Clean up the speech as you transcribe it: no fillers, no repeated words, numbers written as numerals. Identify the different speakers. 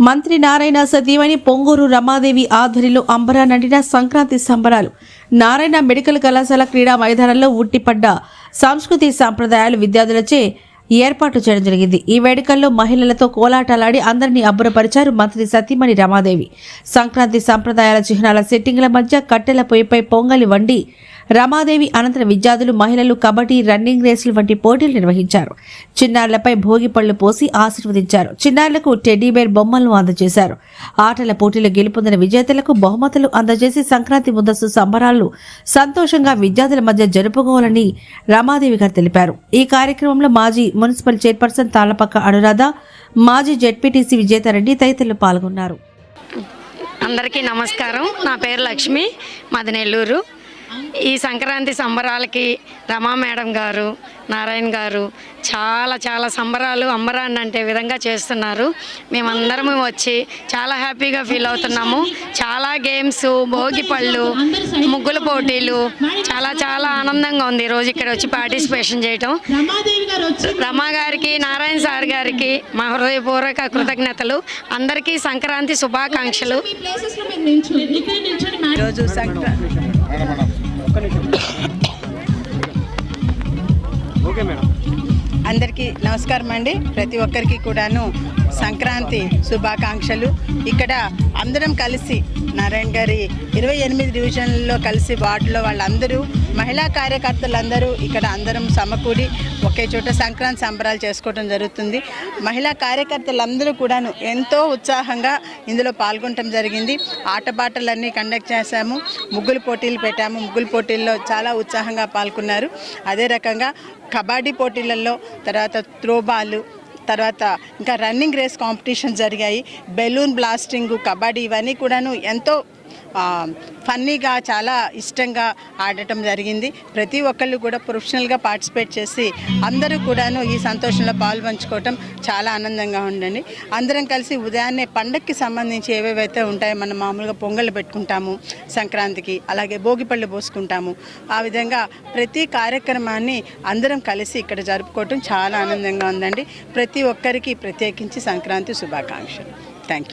Speaker 1: మంత్రి నారాయణ సతీమణి పొంగూరు రమాదేవి ఆధ్వర్యంలో అంబరా నటిన సంక్రాంతి సంబరాలు. నారాయణ మెడికల్ కళాశాల క్రీడా మైదానంలో ఉట్టిపడ్డ సంస్కృతి సాంప్రదాయాలు విద్యార్థులచే ఏర్పాటు చేయడం జరిగింది. ఈ వేడుకల్లో మహిళలతో కోలాటాలాడి అందరినీ అబ్బురపరిచారు మంత్రి సతీమణి రమాదేవి. సంక్రాంతి సంప్రదాయాల చిహ్నాల సెట్టింగ్ల మధ్య కట్టెల పొయ్యిపై పొంగలి వండి రమాదేవి అనంతరం విద్యార్థులు, మహిళలు కబడ్డీ, రన్నింగ్ రేసులు వంటి పోటీలు నిర్వహించారు. చిన్నారులపై భోగి పళ్లు పోసి ఆశీర్వదించారు. చిన్నారులకు టెడ్డీబేర్ బొమ్మలను అందజేశారు. ఆటల పోటీలు గెలుపొందిన విజేతలకు బహుమతులు అందజేసి సంక్రాంతి ముందస్తు సంబరాలు సంతోషంగా విద్యార్థుల మధ్య జరుపుకోవాలని రమాదేవి గారు తెలిపారు. ఈ కార్యక్రమంలో మాజీ మున్సిపల్ చైర్పర్సన్ తాళ్లపక్క అనురాధ, మాజీ జెడ్పీటీసీ విజేతారెడ్డి తదితరులు పాల్గొన్నారు.
Speaker 2: అందరికీ నమస్కారం. నా పేరు లక్ష్మి, మాది నెల్లూరు. ఈ సంక్రాంతి సంబరాలకి రమా మేడం గారు, నారాయణ గారు చాలా సంబరాలు అంబరాన్ని అంటే విధంగా చేస్తున్నారు. మేమందరం వచ్చి చాలా హ్యాపీగా ఫీల్ అవుతున్నాము. చాలా గేమ్స్, భోగి పళ్ళు, ముగ్గుల పోటీలు, చాలా ఆనందంగా ఉంది ఈరోజు ఇక్కడ వచ్చి పార్టిసిపేషన్ చేయటం. రమా గారికి, నారాయణ సార్ గారికి మా హృదయపూర్వక కృతజ్ఞతలు. అందరికీ సంక్రాంతి శుభాకాంక్షలు.
Speaker 3: ఈరోజు అందరికీ నమస్కారం అండి. ప్రతి ఒక్కరికి కూడాను సంక్రాంతి శుభాకాంక్షలు. ఇక్కడ అందరం కలిసి నారాయణ గారి 28 డివిజన్లలో కలిసి వార్డులో వాళ్ళందరూ, మహిళా కార్యకర్తలందరూ ఇక్కడ అందరం సమకూడి ఒకే చోట సంక్రాంతి సంబరాలు చేసుకోవడం జరుగుతుంది. మహిళా కార్యకర్తలందరూ కూడాను ఎంతో ఉత్సాహంగా ఇందులో పాల్గొనడం జరిగింది. ఆటపాటలన్నీ కండక్ట్ చేశాము, ముగ్గులు పోటీలు పెట్టాము. ముగ్గులు పోటీల్లో చాలా ఉత్సాహంగా పాల్గొన్నారు. అదే రకంగా కబడ్డీ పోటీలలో, తర్వాత త్రోబాలు, తర్వాత ఇంకా రన్నింగ్ రేస్ కాంపిటీషన్ జరిగాయి. బెలూన్ బ్లాస్టింగ్, కబడ్డీ ఇవన్నీ కూడాను ఎంతో ఫన్నీగా, చాలా ఇష్టంగా ఆడటం జరిగింది. ప్రతి ఒక్కళ్ళు కూడా ప్రొఫెషనల్గా పార్టిసిపేట్ చేసి అందరూ కూడాను ఈ సంతోషంలో పాల్పంచుకోవటం చాలా ఆనందంగా ఉండండి. అందరం కలిసి ఉదయాన్నే పండగకి సంబంధించి ఏవేవైతే ఉంటాయో, మనం మామూలుగా పొంగళ్ళు పెట్టుకుంటాము సంక్రాంతికి, అలాగే భోగిపళ్ళు పోసుకుంటాము. ఆ విధంగా ప్రతి కార్యక్రమాన్ని అందరం కలిసి ఇక్కడ జరుపుకోవటం చాలా ఆనందంగా ఉందండి. ప్రతి ఒక్కరికి ప్రత్యేకించి సంక్రాంతి శుభాకాంక్షలు. Thank you.